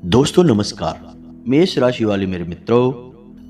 दोस्तों नमस्कार। मेष राशि वाले मेरे मित्रों,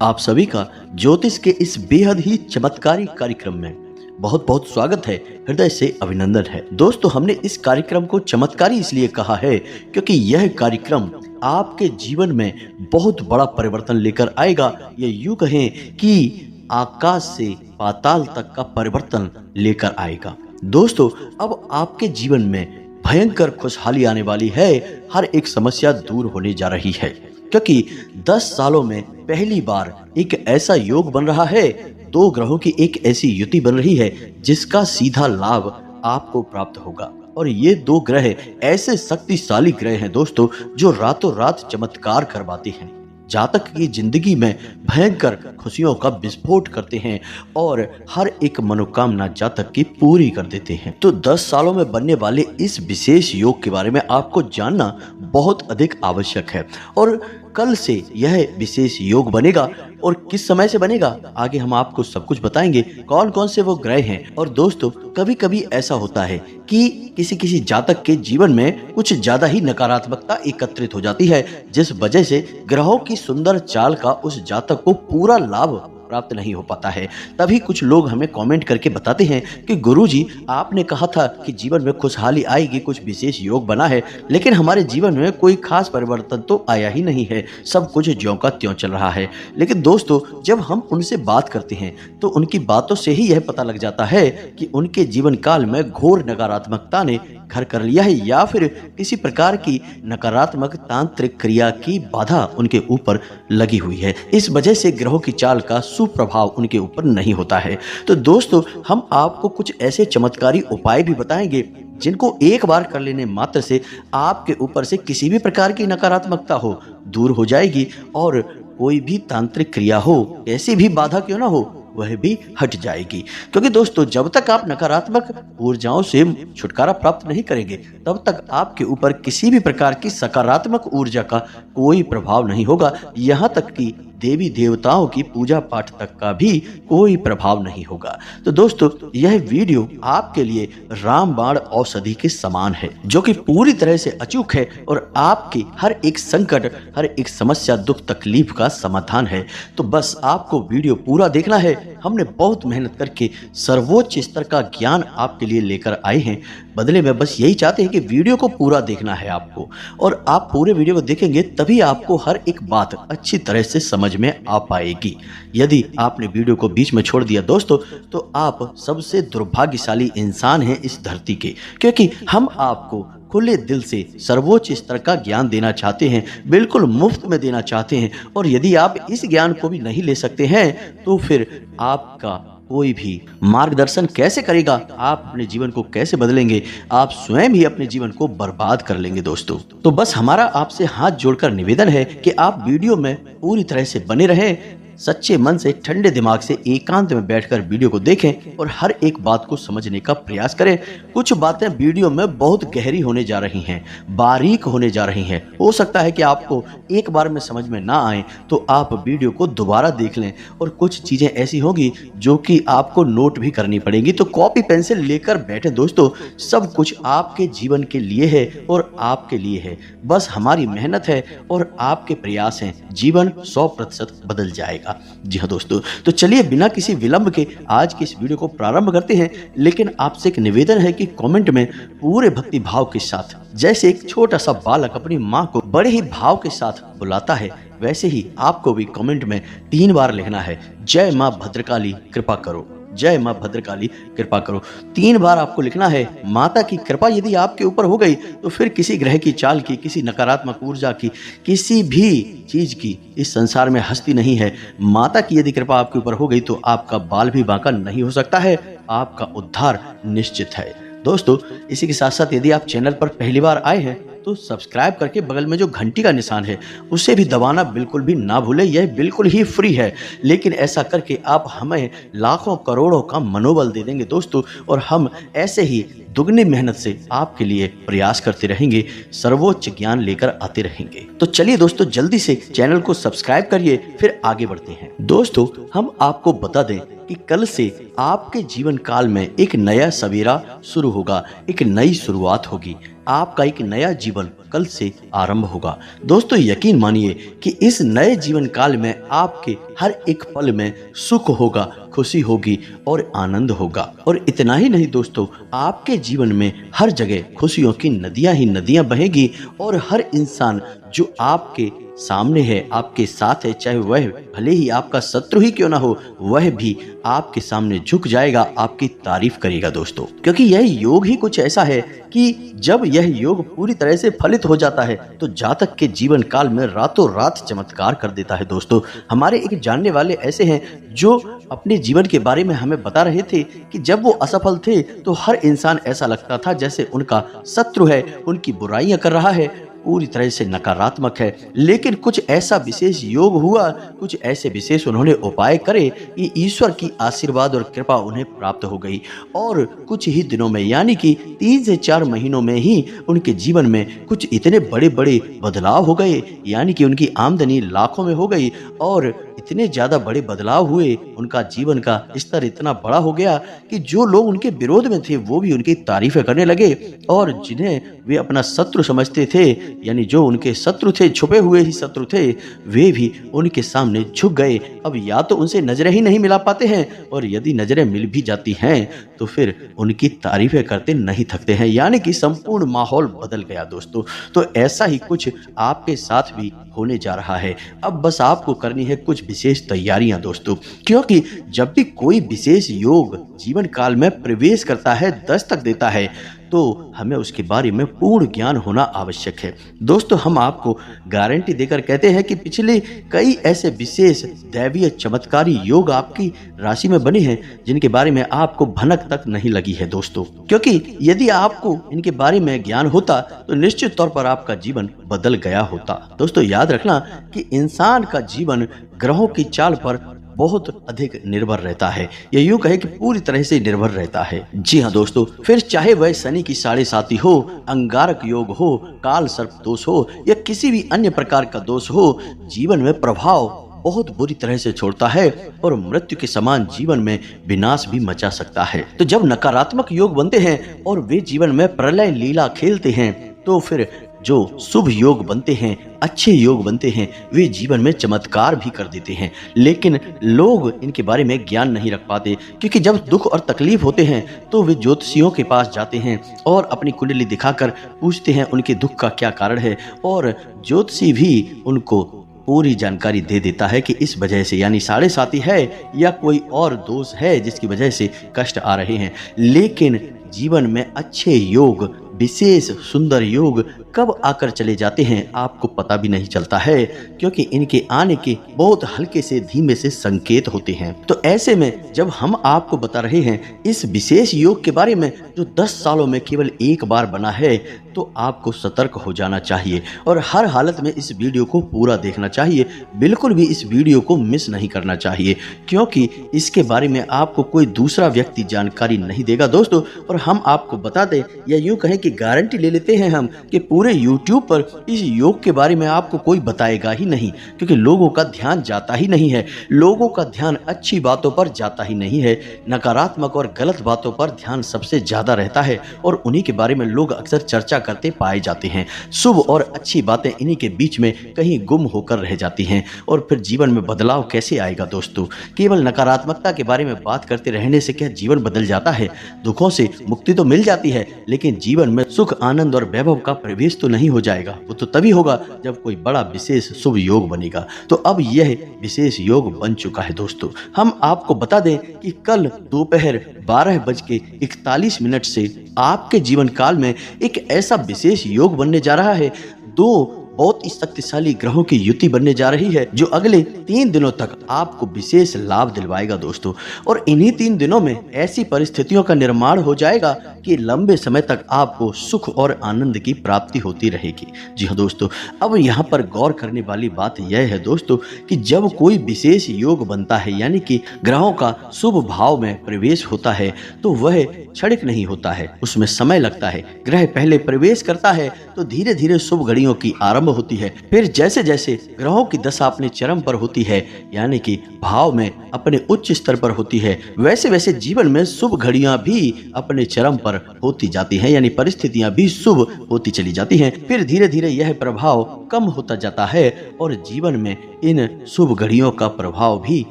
आप सभी का ज्योतिष के इस बेहद ही चमत्कारी कार्यक्रम में बहुत बहुत स्वागत है, हृदय से अभिनंदन है। दोस्तों, हमने इस कार्यक्रम को चमत्कारी इसलिए कहा है क्योंकि यह कार्यक्रम आपके जीवन में बहुत बड़ा परिवर्तन लेकर आएगा। ये यूं कहें कि आकाश से पाताल तक का परिवर्तन लेकर आएगा। दोस्तों, अब आपके जीवन में भयंकर खुशहाली आने वाली है। हर एक समस्या दूर होने जा रही है क्योंकि 10 सालों में पहली बार एक ऐसा योग बन रहा है, दो ग्रहों की एक ऐसी युति बन रही है जिसका सीधा लाभ आपको प्राप्त होगा। और ये दो ग्रह ऐसे शक्तिशाली ग्रह हैं दोस्तों, जो रातों रात चमत्कार करवाते हैं, जातक की जिंदगी में भयंकर खुशियों का विस्फोट करते हैं और हर एक मनोकामना जातक की पूरी कर देते हैं। तो 10 सालों में बनने वाले इस विशेष योग के बारे में आपको जानना बहुत अधिक आवश्यक है। और कल से यह विशेष योग बनेगा और किस समय से बनेगा आगे हम आपको सब कुछ बताएंगे, कौन कौन से वो ग्रह हैं। और दोस्तों, कभी कभी ऐसा होता है कि किसी किसी जातक के जीवन में कुछ ज्यादा ही नकारात्मकता एकत्रित हो जाती है, जिस वजह से ग्रहों की सुंदर चाल का उस जातक को पूरा लाभ प्राप्त नहीं हो पाता है। तभी कुछ लोग हमें कमेंट करके बताते हैं कि गुरुजी, आपने कहा था कि जीवन में खुशहाली आएगी, कुछ विशेष योग बना है, लेकिन हमारे जीवन में कोई खास परिवर्तन तो आया ही नहीं है, सब कुछ ज्यों का त्यों चल रहा है। लेकिन दोस्तों, जब हम उनसे बात करते हैं तो उनकी बातों से ही यह पता लग जाता है कि उनके जीवन काल में घोर नकारात्मकता ने घर कर लिया है या फिर किसी प्रकार की नकारात्मक तांत्रिक क्रिया की बाधा उनके ऊपर लगी हुई है। इस वजह से ग्रहों की चाल का सुप्रभाव उनके ऊपर नहीं होता है। तो दोस्तों, हम आपको कुछ ऐसे चमत्कारी उपाय भी बताएंगे जिनको एक बार कर लेने मात्र से आपके ऊपर से किसी भी प्रकार की नकारात्मकता हो दूर हो जाएगी और कोई भी तांत्रिक क्रिया हो, कैसी भी बाधा क्यों ना हो, वह भी हट जाएगी। क्योंकि दोस्तों, जब तक आप नकारात्मक ऊर्जाओं से छुटकारा प्राप्त नहीं करेंगे, तब तक आपके ऊपर किसी भी प्रकार की सकारात्मक ऊर्जा का कोई प्रभाव नहीं होगा। यहाँ तक कि देवी देवताओं की पूजा पाठ तक का भी कोई प्रभाव नहीं होगा। तो दोस्तों, यह वीडियो आपके लिए रामबाण औषधि के समान है, जो कि पूरी तरह से अचूक है और आपकी हर एक संकट, हर एक समस्या, दुख तकलीफ का समाधान है। तो बस आपको वीडियो पूरा देखना है। हमने बहुत मेहनत करके सर्वोच्च स्तर का ज्ञान आपके लिए लेकर आए हैं। बदले में बस यही चाहते हैं कि वीडियो को पूरा देखना है आपको, और आप पूरे वीडियो को देखेंगे तभी आपको हर एक बात अच्छी तरह से समझ में आ पाएगी। यदि आपने वीडियो को बीच में छोड़ दिया दोस्तों, तो आप सबसे दुर्भाग्यशाली इंसान हैं इस धरती के, क्योंकि हम आपको खुले दिल से सर्वोच्च स्तर का ज्ञान देना चाहते हैं, बिल्कुल मुफ्त में देना चाहते हैं। और यदि आप इस ज्ञान को भी नहीं ले सकते हैं तो फिर आपका कोई भी मार्गदर्शन कैसे करेगा, आप अपने जीवन को कैसे बदलेंगे, आप स्वयं ही अपने जीवन को बर्बाद कर लेंगे दोस्तों। तो बस हमारा आपसे हाथ जोड़कर निवेदन है कि आप वीडियो में पूरी तरह से बने रहें, सच्चे मन से, ठंडे दिमाग से एकांत में बैठकर वीडियो को देखें और हर एक बात को समझने का प्रयास करें। कुछ बातें वीडियो में बहुत गहरी होने जा रही हैं, बारीक होने जा रही हैं। हो सकता है कि आपको एक बार में समझ में ना आए तो आप वीडियो को दोबारा देख लें, और कुछ चीजें ऐसी होंगी जो कि आपको नोट भी करनी पड़ेगी। तो कॉपी पेंसिल लेकर बैठे दोस्तों, सब कुछ आपके जीवन के लिए है और आपके लिए है। बस हमारी मेहनत है और आपके प्रयास हैं, जीवन 100% बदल जाएगा। जी हाँ दोस्तों, तो चलिए बिना किसी विलंब के आज की इस वीडियो को प्रारंभ करते हैं। लेकिन आपसे एक निवेदन है कि कमेंट में पूरे भक्ति भाव के साथ, जैसे एक छोटा सा बालक अपनी माँ को बड़े ही भाव के साथ बुलाता है, वैसे ही आपको भी कमेंट में 3 बार लिखना है, जय माँ भद्रकाली कृपा करो, जय माँ भद्रकाली कृपा करो। 3 बार आपको लिखना है। माता की कृपा यदि आपके ऊपर हो गई तो फिर किसी ग्रह की चाल की, किसी नकारात्मक ऊर्जा की, किसी भी चीज की इस संसार में हस्ती नहीं है। माता की यदि कृपा आपके ऊपर हो गई तो आपका बाल भी बांका नहीं हो सकता है, आपका उद्धार निश्चित है। दोस्तों, इसी के साथ साथ यदि आप चैनल पर पहली बार आए हैं तो सब्सक्राइब करके बगल में जो घंटी का निशान है उसे भी दबाना बिल्कुल भी ना भूलें। यह बिल्कुल ही फ्री है, लेकिन ऐसा करके आप हमें लाखों करोड़ों का मनोबल दे देंगे दोस्तों, और हम ऐसे ही दुगनी मेहनत से आपके लिए प्रयास करते रहेंगे, सर्वोच्च ज्ञान लेकर आते रहेंगे। तो चलिए दोस्तों, जल्दी से चैनल को सब्सक्राइब करिए, फिर आगे बढ़ते हैं। दोस्तों, हम आपको बता दें कि कल से आपके जीवन काल में एक नया सवेरा शुरू होगा, एक नई शुरुआत होगी। आपका एक नया जीवन कल से आरंभ होगा। दोस्तों यकीन मानिए कि इस नए जीवन काल में आपके हर एक पल में सुख होगा, खुशी होगी और आनंद होगा। और इतना ही नहीं दोस्तों, आपके जीवन में हर जगह खुशियों की नदियां ही नदियां बहेगी और हर इंसान जो आपके सामने है, आपके साथ है, चाहे वह भले ही आपका शत्रु ही क्यों ना हो, वह भी आपके सामने झुक जाएगा, आपकी तारीफ करेगा दोस्तों। क्योंकि यह योग ही कुछ ऐसा है कि जब यह योग पूरी तरह से फलित हो जाता है तो जातक के जीवन काल में रातों रात चमत्कार कर देता है दोस्तों। हमारे एक जानने वाले ऐसे हैं जो अपने जीवन के बारे में हमें बता रहे थे कि जब वो असफल थे तो हर इंसान ऐसा लगता था जैसे उनका शत्रु है, उनकी बुराइयां कर रहा है, पूरी तरह से नकारात्मक है। लेकिन कुछ ऐसा विशेष योग हुआ, कुछ ऐसे विशेष उन्होंने उपाय करे कि ईश्वर की आशीर्वाद और कृपा उन्हें प्राप्त हो गई और कुछ ही दिनों में यानी कि 3 से 4 महीनों में ही उनके जीवन में कुछ इतने बड़े बड़े बदलाव हो गए, यानी कि उनकी आमदनी लाखों में हो गई और इतने ज़्यादा बड़े बदलाव हुए, उनका जीवन का स्तर इतना बड़ा हो गया कि जो लोग उनके विरोध में थे वो भी उनकी तारीफें करने लगे और जिन्हें वे अपना शत्रु समझते थे, यानी जो उनके शत्रु थे, छुपे हुए ही शत्रु थे, वे भी उनके सामने झुक गए। अब या तो उनसे नजरें ही नहीं मिला पाते हैं और यदि नजरें मिल भी जाती हैं तो फिर उनकी तारीफें करते नहीं थकते हैं, यानी कि संपूर्ण माहौल बदल गया दोस्तों। तो ऐसा ही कुछ आपके साथ भी होने जा रहा है। अब बस आपको करनी है कुछ विशेष तैयारियां दोस्तों, क्योंकि जब भी कोई विशेष योग जीवन काल में प्रवेश करता है, दस्तक देता है, तो हमें उसके बारे में पूर्ण ज्ञान होना आवश्यक है। दोस्तों हम आपको गारंटी देकर कहते हैं कि पिछले कई ऐसे विशेष दैवीय चमत्कारी योग आपकी राशि में बने हैं जिनके बारे में आपको भनक तक नहीं लगी है दोस्तों। क्योंकि यदि आपको इनके बारे में ज्ञान होता तो निश्चित तौर पर आपका जीवन बदल गया होता। दोस्तों याद रखना कि इंसान का जीवन ग्रहों की चाल पर बहुत अधिक निर्भर रहता है, या यूं कहे कि पूरी तरह से निर्भर रहता है। जी हाँ दोस्तों, फिर चाहे वह शनि की 7.5 हो, अंगारक योग हो, काल सर्प दोष हो या किसी भी अन्य प्रकार का दोष हो, जीवन में प्रभाव बहुत बुरी तरह से छोड़ता है और मृत्यु के समान जीवन में विनाश भी मचा सकता है। तो जब नकारात्मक योग बनते हैं और वे जीवन में प्रलय लीला खेलते हैं तो फिर जो शुभ योग बनते हैं, अच्छे योग बनते हैं, वे जीवन में चमत्कार भी कर देते हैं। लेकिन लोग इनके बारे में ज्ञान नहीं रख पाते, क्योंकि जब दुख और तकलीफ होते हैं तो वे ज्योतिषियों के पास जाते हैं और अपनी कुंडली दिखाकर पूछते हैं उनके दुख का क्या कारण है, और ज्योतिषी भी उनको पूरी जानकारी दे देता है कि इस वजह से, यानी 7.5 है या कोई और दोष है जिसकी वजह से कष्ट आ रहे हैं। लेकिन जीवन में अच्छे योग, विशेष सुंदर योग कब आकर चले जाते हैं आपको पता भी नहीं चलता है, क्योंकि इनके आने के बहुत हल्के से धीमे से संकेत होते हैं। तो ऐसे में जब हम आपको बता रहे हैं इस विशेष योग के बारे में जो 10 सालों में केवल एक बार बना है, तो आपको सतर्क हो जाना चाहिए और हर हालत में इस वीडियो को पूरा देखना चाहिए। बिल्कुल भी इस वीडियो को मिस नहीं करना चाहिए, क्योंकि इसके बारे में आपको कोई दूसरा व्यक्ति जानकारी नहीं देगा दोस्तों। और हम आपको बता दें, या यूं कहें कि गारंटी ले लेते हैं हम कि पूरे YouTube पर इस योग के बारे में आपको कोई बताएगा ही नहीं, क्योंकि लोगों का ध्यान जाता ही नहीं है। लोगों का ध्यान अच्छी बातों पर जाता ही नहीं है, नकारात्मक और गलत बातों पर ध्यान सबसे ज्यादा रहता है और उन्हीं के बारे में लोग अक्सर चर्चा करते पाए जाते हैं। शुभ और अच्छी बातें इन्हीं के बीच में कहीं गुम होकर रह जाती हैं। और फिर जीवन में बदलाव कैसे आएगा दोस्तों? केवल नकारात्मकता के बारे में बात करते रहने से क्या जीवन बदल जाता है? दुखों से मुक्ति तो मिल जाती है, लेकिन जीवन में सुख, आनंद और वैभव का प्रवेश तो नहीं हो जाएगा। वो तो तभी होगा जब कोई बड़ा विशेष शुभ योग बनेगा। तो अब यह विशेष योग बन चुका है दोस्तों। हम आपको बता दें कि कल दोपहर 12:41 से आपके जीवन काल में एक ऐसा विशेष योग बनने जा रहा है। 2 बहुत ही शक्तिशाली ग्रहों की युति बनने जा रही है जो अगले 3 दिनों तक आपको विशेष लाभ दिलवाएगा दोस्तों। और इन्हीं 3 दिनों में ऐसी परिस्थितियों का निर्माण हो जाएगा कि लंबे समय तक आपको सुख और आनंद की प्राप्ति होती रहेगी। जी हाँ दोस्तों, अब यहाँ पर गौर करने वाली बात यह है दोस्तों कि जब कोई विशेष योग बनता है, यानी कि ग्रहों का शुभ भाव में प्रवेश होता है, तो वह क्षणिक नहीं होता है, उसमें समय लगता है। ग्रह पहले प्रवेश करता है तो धीरे धीरे शुभ घड़ियों की आरंभ प्रारंभ होती है। फिर जैसे जैसे ग्रहों की दशा अपने चरम पर होती है, यानी कि भाव में अपने उच्च स्तर पर होती है, वैसे वैसे जीवन में शुभ घड़ियां भी अपने चरम पर होती जाती हैं, यानी परिस्थितियां भी शुभ होती चली जाती हैं। फिर धीरे धीरे यह प्रभाव कम होता जाता है और जीवन में इन शुभ घड़ियों का प्रभाव भी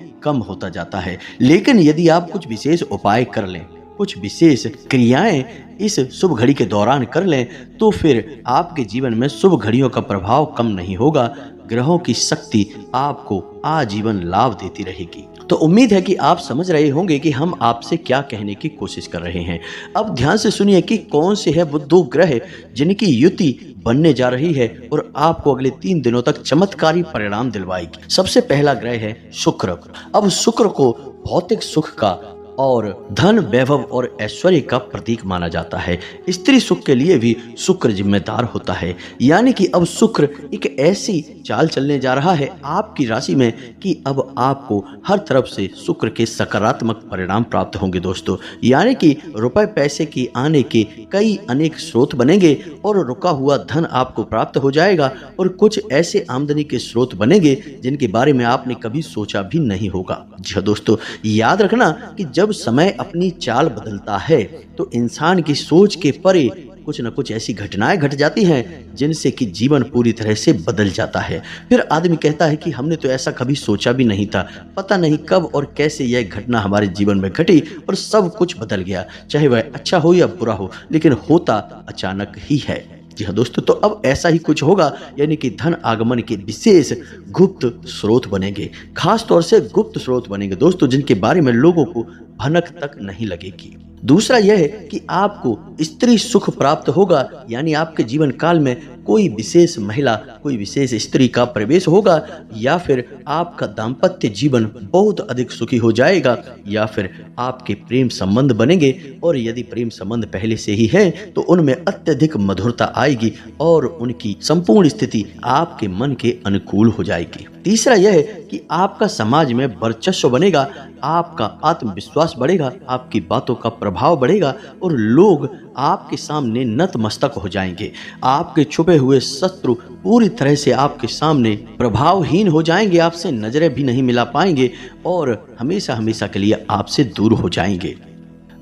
कम होता जाता है। लेकिन यदि आप कुछ विशेष उपाय कर लें, कुछ विशेष क्रियाएं इस शुभ घड़ी के दौरान कर लें, तो फिर आपके जीवन में शुभ घड़ियों का प्रभाव कम नहीं होगा। ग्रहों की शक्ति आपको आजीवन लाभ देती रहेगी। तो उम्मीद है कि आप समझ रहे होंगे कि हम आपसे क्या कहने की कोशिश कर रहे हैं। अब ध्यान से सुनिए कि कौन से है वो 2 ग्रह जिनकी युति बनने जा रही है और आपको अगले 3 दिनों तक चमत्कारी परिणाम दिलवाएगी। सबसे पहला ग्रह है शुक्र। अब शुक्र को भौतिक सुख का और धन, वैभव और ऐश्वर्य का प्रतीक माना जाता है। स्त्री सुख के लिए भी शुक्र जिम्मेदार होता है, यानी कि अब शुक्र एक ऐसी चाल चलने जा रहा है आपकी राशि में कि अब आपको हर तरफ से शुक्र के सकारात्मक परिणाम प्राप्त होंगे दोस्तों। यानी कि रुपए पैसे की आने के कई अनेक स्रोत बनेंगे और रुका हुआ धन आपको प्राप्त हो जाएगा और कुछ ऐसे आमदनी के स्रोत बनेंगे जिनके बारे में आपने कभी सोचा भी नहीं होगा। जी हाँ दोस्तों, याद रखना कि जब समय अपनी चाल बदलता है तो इंसान की सोच के परे कुछ न कुछ ऐसी घटनाएं घट जाती हैं जिनसे कि जीवन पूरी तरह से बदल जाता है। फिर आदमी कहता है कि हमने तो ऐसा कभी सोचा भी नहीं था, पता नहीं कब और कैसे यह घटना हमारे जीवन में घटी और सब कुछ बदल गया, चाहे वह अच्छा हो या बुरा हो, लेकिन होता अचानक ही है। जी हाँ दोस्तों, तो अब ऐसा ही कुछ होगा, यानी कि धन आगमन के विशेष गुप्त स्रोत बनेंगे, खास तौर से गुप्त स्रोत बनेंगे दोस्तों, जिनके बारे में लोगों को भनक तक नहीं लगेगी। दूसरा यह है कि आपको स्त्री सुख प्राप्त होगा, यानी आपके जीवन काल में कोई विशेष महिला, कोई विशेष स्त्री का प्रवेश होगा, या फिर आपका दाम्पत्य जीवन बहुत अधिक सुखी हो जाएगा, या फिर आपके प्रेम संबंध बनेंगे और यदि प्रेम संबंध पहले से ही है तो उनमें अत्यधिक मधुरता आएगी और उनकी संपूर्ण स्थिति आपके मन के अनुकूल हो जाएगी। तीसरा यह है कि आपका समाज में वर्चस्व बनेगा, आपका आत्मविश्वास बढ़ेगा, आपकी बातों का प्रभाव बढ़ेगा और लोग आपके सामने नतमस्तक हो जाएंगे। आपके छुपे हुए शत्रु पूरी तरह से आपके सामने प्रभावहीन हो जाएंगे, आपसे नजरें भी नहीं मिला पाएंगे और हमेशा हमेशा के लिए आपसे दूर हो जाएंगे।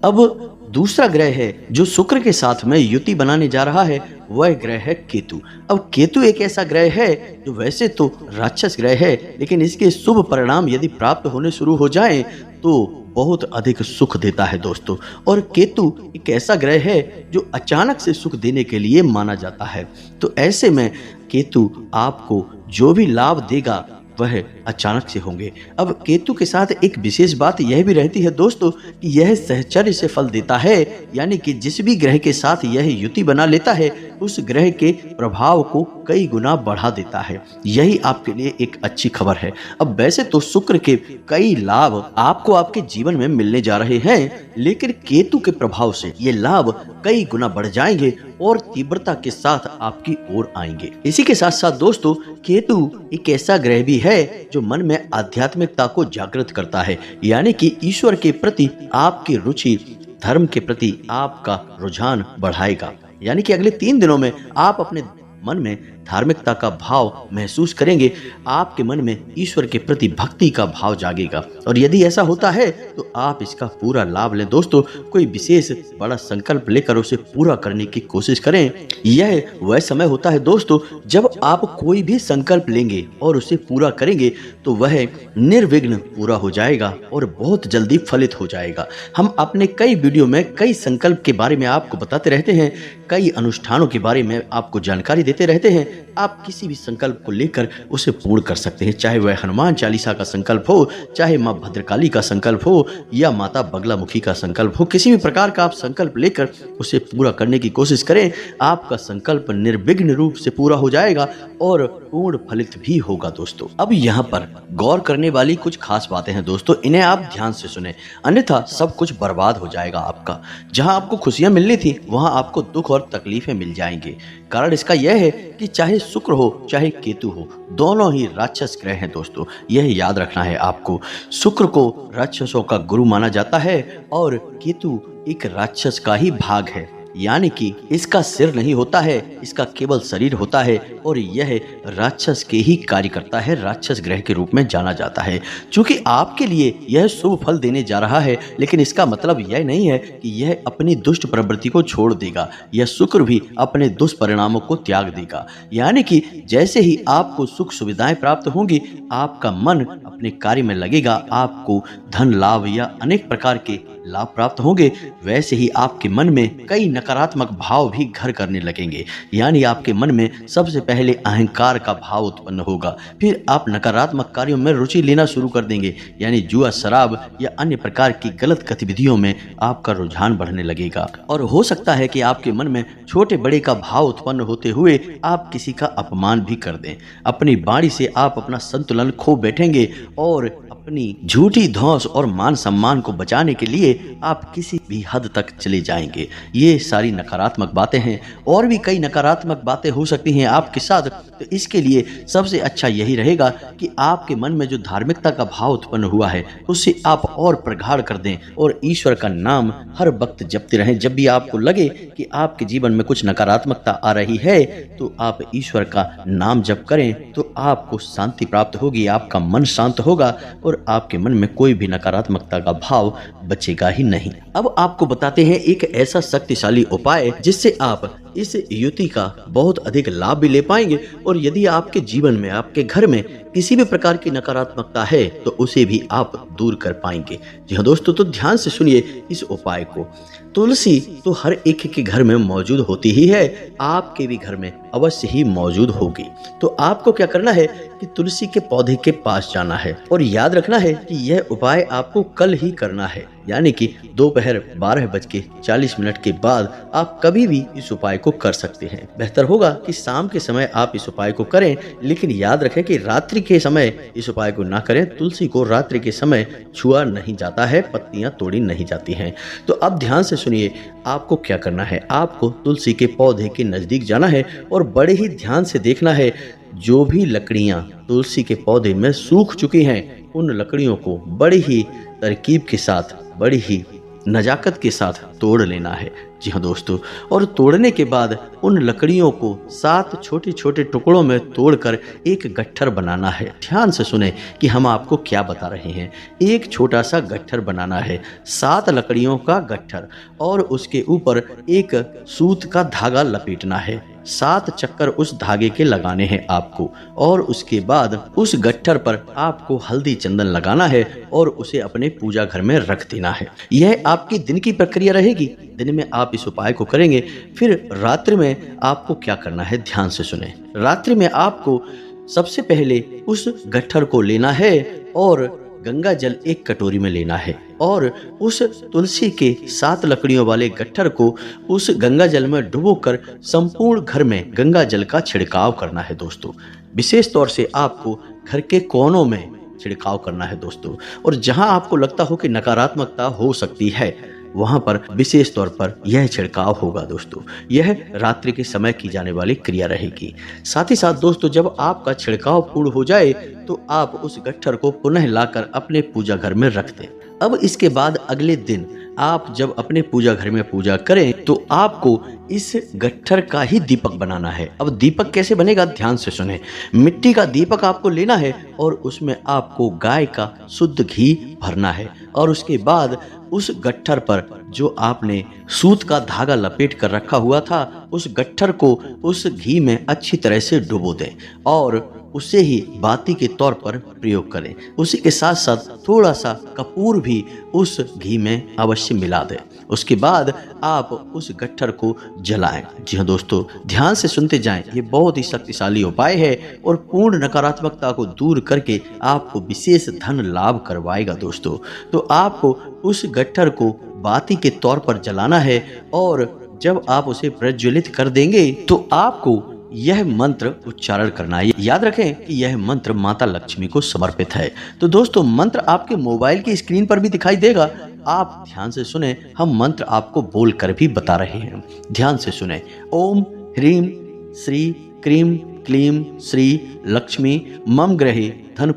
अब दूसरा ग्रह है जो शुक्र के साथ में युति बनाने जा रहा है, वह ग्रह है केतु। अब केतु एक ऐसा ग्रह है जो वैसे तो राक्षस ग्रह है, लेकिन इसके शुभ परिणाम यदि प्राप्त होने शुरू हो जाएं तो बहुत अधिक सुख देता है दोस्तों। और केतु एक ऐसा ग्रह है जो अचानक से सुख देने के लिए माना जाता है। तो ऐसे में केतु आपको जो भी लाभ देगा वह अचानक से होंगे। अब केतु के साथ एक विशेष बात यह भी रहती है दोस्तों कि यह सहचर्य से फल देता है, यानी कि जिस भी ग्रह के साथ यह युति बना लेता है उस ग्रह के प्रभाव को कई गुना बढ़ा देता है। यही आपके लिए एक अच्छी खबर है। अब वैसे तो शुक्र के कई लाभ आपको आपके जीवन में मिलने जा रहे हैं, लेकिन केतु के प्रभाव से ये लाभ कई गुना बढ़ जाएंगे और तीव्रता के साथ आपकी ओर आएंगे। इसी के साथ साथ दोस्तों, केतु एक ऐसा ग्रह भी है जो मन में आध्यात्मिकता को जागृत करता है, यानी कि ईश्वर के प्रति आपकी रुचि, धर्म के प्रति आपका रुझान बढ़ाएगा। यानी कि अगले 3 दिनों में आप अपने मन में धार्मिकता का भाव महसूस करेंगे, आपके मन में ईश्वर के प्रति भक्ति का भाव जागेगा। और यदि ऐसा होता है तो आप इसका पूरा लाभ लें दोस्तों। कोई विशेष बड़ा संकल्प लेकर उसे पूरा करने की कोशिश करें। यह वह समय होता है दोस्तों जब आप कोई भी संकल्प लेंगे और उसे पूरा करेंगे तो वह निर्विघ्न पूरा हो जाएगा और बहुत जल्दी फलित हो जाएगा। हम अपने कई वीडियो में कई संकल्प के बारे में आपको बताते रहते हैं, कई अनुष्ठानों के बारे में आपको जानकारी देते रहते हैं। आप किसी भी संकल्प को लेकर उसे पूर्ण कर सकते हैं, चाहे वह हनुमान चालीसा का संकल्प हो, चाहे माँ भद्रकाली का संकल्प हो या माता बगलामुखी का संकल्प हो। किसी भी प्रकार का आप संकल्प लेकर उसे पूरा करने की कोशिश करें, आपका संकल्प निर्विघ्न रूप से पूरा हो जाएगा और पूर्ण फलित भी होगा दोस्तों। अब यहाँ पर गौर करने वाली कुछ खास बातें हैं दोस्तों, इन्हें आप ध्यान से सुने, अन्यथा सब कुछ बर्बाद हो जाएगा आपका। जहाँ आपको खुशियां मिलनी थी वहाँ आपको दुख और तकलीफें मिल जाएंगे। कारण इसका यह है कि चाहे शुक्र हो चाहे केतु हो, दोनों ही राक्षस ग्रह हैं दोस्तों। यह याद रखना है आपको। शुक्र को राक्षसों का गुरु माना जाता है और केतु एक राक्षस का ही भाग है। यानी कि इसका सिर नहीं होता है, इसका केवल शरीर होता है और यह राक्षस के ही कार्य करता है, राक्षस ग्रह के रूप में जाना जाता है। चूंकि आपके लिए यह शुभ फल देने जा रहा है, लेकिन इसका मतलब यह नहीं है कि यह अपनी दुष्ट प्रवृत्ति को छोड़ देगा। यह शुक्र भी अपने दुष्परिणामों को त्याग देगा। यानी कि जैसे ही आपको सुख सुविधाएं प्राप्त होंगी, आपका मन अपने कार्य में लगेगा, आपको धन लाभ या अनेक प्रकार के लाभ प्राप्त होंगे, वैसे ही आपके मन में कई नकारात्मक भाव भी घर करने लगेंगे। यानी आपके मन में सबसे पहले अहंकार का भाव उत्पन्न होगा, फिर आप नकारात्मक कार्यों में रुचि लेना शुरू कर देंगे, यानी जुआ, शराब या अन्य प्रकार की गलत गतिविधियों में आपका रुझान बढ़ने लगेगा। और हो सकता है कि आपके मन में छोटे बड़े का भाव उत्पन्न होते हुए आप किसी का अपमान भी कर दें। अपनी वाणी से आप अपना संतुलन खो बैठेंगे और अपनी झूठी धौंस और मान सम्मान को बचाने के लिए आप किसी भी हद तक चले जाएंगे। ये सारी नकारात्मक बातें हैं, और भी कई नकारात्मक बातें हो सकती हैं आपके साथ। तो इसके लिए सबसे अच्छा यही रहेगा कि आपके मन में जो धार्मिकता का भाव उत्पन्न हुआ है उसे आप और प्रगाढ़ कर दें और ईश्वर का नाम हर वक्त जपते रहें। जब भी आपको लगे कि आपके जीवन में कुछ नकारात्मकता आ रही है तो आप ईश्वर का नाम जप करें, तो आपको शांति प्राप्त होगी, आपका मन शांत होगा और आपके मन में कोई भी नकारात्मकता का भाव बचेगा ही नहीं। अब आपको बताते हैं एक ऐसा शक्तिशाली उपाय जिससे आप इस युति का बहुत अधिक लाभ भी ले पाएंगे, और यदि आपके जीवन में, आपके घर में किसी भी प्रकार की नकारात्मकता है तो उसे भी आप दूर कर पाएंगे। जी हाँ दोस्तों, तो ध्यान से सुनिए इस उपाय को। तुलसी तो हर एक के घर में मौजूद होती ही है, आपके भी घर में अवश्य ही मौजूद होगी। तो आपको क्या करना है कि तुलसी के पौधे के पास जाना है और याद रखना है कि यह उपाय आपको कल ही करना है, यानी कि दोपहर 12:40 के बाद आप कभी भी इस उपाय को कर सकते हैं। बेहतर होगा कि शाम के समय आप इस उपाय को करें, लेकिन याद रखें कि रात्रि के समय इस उपाय को ना करें। तुलसी को रात्रि के समय छुआ नहीं जाता है, पत्तियां तोड़ी नहीं जाती हैं। तो अब ध्यान से सुनिए, आपको क्या करना है। आपको तुलसी के पौधे के नजदीक जाना है और बड़े ही ध्यान से देखना है, जो भी लकड़ियां तुलसी के पौधे में सूख चुकी हैं उन लकड़ियों को बड़ी ही तरकीब के साथ, बड़ी ही नजाकत के साथ तोड़ लेना है। जी हाँ दोस्तों, और तोड़ने के बाद उन लकड़ियों को 7 छोटे छोटे टुकड़ों में तोड़कर एक गट्ठर बनाना है। ध्यान से सुने कि हम आपको क्या बता रहे हैं। एक छोटा सा गट्ठर बनाना है, 7 लकड़ियों का गट्ठर, और उसके ऊपर एक सूत का धागा लपेटना है। 7 चक्कर उस धागे के लगाने हैं आपको, और उसके बाद उस गट्ठर पर आपको हल्दी चंदन लगाना है और उसे अपने पूजा घर में रख देना है। यह आपकी दिन की प्रक्रिया रहेगी। दिन में आप इस उपाय को करेंगे। फिर रात्रि में आपको क्या करना है, ध्यान से सुने। रात्रि में आपको सबसे पहले उस गट्ठर को लेना है और गंगा जल एक कटोरी में लेना है, और उस तुलसी के 7 लकड़ियों वाले गट्ठर को उस गंगा जल में डुबोकर संपूर्ण घर में गंगा जल का छिड़काव करना है दोस्तों। विशेष तौर से आपको घर के कोनों में छिड़काव करना है दोस्तों, और जहां आपको लगता हो कि नकारात्मकता हो सकती है वहां पर विशेष तौर पर यह छिड़काव होगा दोस्तों। यह रात्रि के समय की जाने वाली क्रिया रहेगी। साथ ही साथ दोस्तों, जब आपका छिड़काव पूर्ण हो जाए तो आप उस गट्ठर को पुनः लाकर अपने पूजा घर में रख दें। अब इसके बाद अगले दिन आप जब अपने पूजा घर में पूजा करें तो आपको इस गट्ठर का ही दीपक बनाना है। अब दीपक कैसे बनेगा, ध्यान से सुने। मिट्टी का दीपक आपको लेना है और उसमें आपको गाय का शुद्ध घी भरना है, और उसके बाद उस गट्ठर पर जो आपने सूत का धागा लपेट कर रखा हुआ था, उस गट्ठर को उस घी में अच्छी तरह से डुबो दें और उसे ही बाती के तौर पर प्रयोग करें। उसी के साथ साथ थोड़ा सा कपूर भी उस घी में अवश्य मिला दें। उसके बाद आप उस गट्ठर को जलाएं। जी हाँ दोस्तों, ध्यान से सुनते जाएं। ये बहुत ही शक्तिशाली उपाय है और पूर्ण नकारात्मकता को दूर करके आपको विशेष धन लाभ करवाएगा दोस्तों। तो आपको उस गट्ठर को बाती के तौर पर जलाना है, और जब आप उसे प्रज्वलित कर देंगे तो आपको यह मंत्र उच्चारण करना है। याद रखें कि यह मंत्र माता लक्ष्मी को समर्पित है। तो दोस्तों, मंत्र आपके मोबाइल की स्क्रीन पर भी दिखाई देगा। आप ध्यान से सुने, हम मंत्र आपको बोलकर भी बता रहे हैं। ध्यान से सुने। ओम ह्रीम श्री क्रीम क्लीम श्री लक्ष्मी मम ग्रहे धन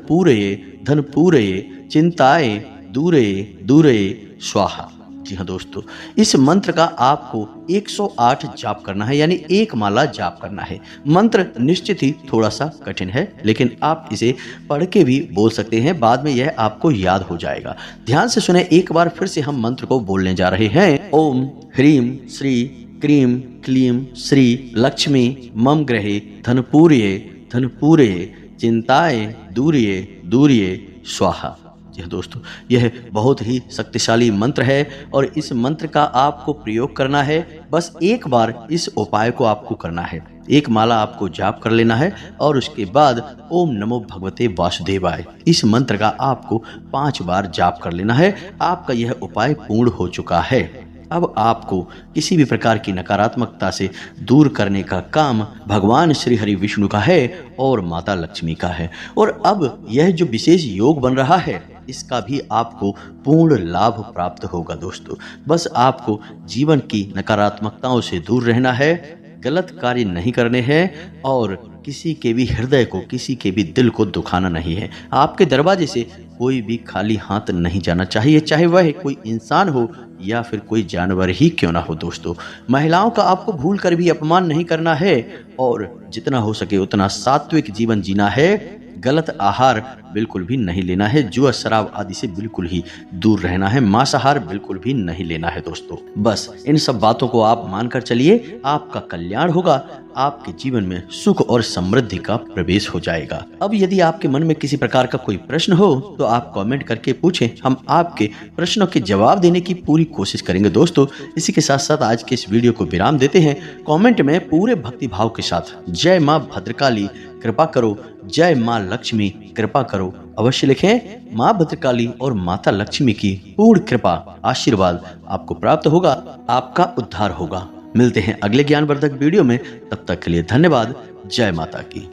पूरये चिंताए दूरे दूरे स्वाहा। जी हाँ दोस्तों, इस मंत्र का आपको 108 जाप करना है, यानी एक माला जाप करना है। मंत्र निश्चित ही थोड़ा सा कठिन है, लेकिन आप इसे पढ़ के भी बोल सकते हैं, बाद में यह आपको याद हो जाएगा। ध्यान से सुने, एक बार फिर से हम मंत्र को बोलने जा रहे हैं। ओम ह्रीम श्री क्रीम क्लीम श्री लक्ष्मी मम ग्रहे धनपूर्ये धनपूर्ये चिंताए दूर्ये दूर्ये स्वाहा। जी दोस्तों, यह बहुत ही शक्तिशाली मंत्र है और इस मंत्र का आपको प्रयोग करना है। बस एक बार इस उपाय को आपको करना है। एक माला आपको जाप कर लेना है और उसके बाद ओम नमो भगवते वासुदेवाय इस मंत्र का आपको 5 बार जाप कर लेना है। आपका यह उपाय पूर्ण हो चुका है। अब आपको किसी भी प्रकार की नकारात्मकता से दूर करने का काम भगवान श्री हरि विष्णु का है और माता लक्ष्मी का है। और अब यह जो विशेष योग बन रहा है, इसका भी आपको पूर्ण लाभ प्राप्त होगा दोस्तों। बस आपको जीवन की नकारात्मकताओं से दूर रहना है, गलत कार्य नहीं करने हैं और किसी के भी हृदय को, किसी के भी दिल को दुखाना नहीं है। आपके दरवाजे से कोई भी खाली हाथ नहीं जाना चाहिए, चाहे वह कोई इंसान हो या फिर कोई जानवर ही क्यों ना हो दोस्तों। महिलाओं का आपको भूल कर भी अपमान नहीं करना है और जितना हो सके उतना सात्विक जीवन जीना है। गलत आहार बिल्कुल भी नहीं लेना है, जुआ शराब आदि से बिल्कुल ही दूर रहना है, मांसाहार बिल्कुल भी नहीं लेना है दोस्तों। बस इन सब बातों को आप मानकर चलिए, आपका कल्याण होगा, आपके जीवन में सुख और समृद्धि का प्रवेश हो जाएगा। अब यदि आपके मन में किसी प्रकार का कोई प्रश्न हो तो आप कमेंट करके पूछें, हम आपके प्रश्नों के जवाब देने की पूरी कोशिश करेंगे दोस्तों। इसी के साथ साथ आज के इस वीडियो को विराम देते हैं। कमेंट में पूरे भक्ति भाव के साथ जय माँ भद्रकाली कृपा करो, जय माँ लक्ष्मी कृपा करो अवश्य लिखें। माँ भद्रकाली और माता लक्ष्मी की पूर्ण कृपा आशीर्वाद आपको प्राप्त होगा, आपका उद्धार होगा। मिलते हैं अगले ज्ञानवर्धक वीडियो में, तब तक के लिए धन्यवाद। जय माता की।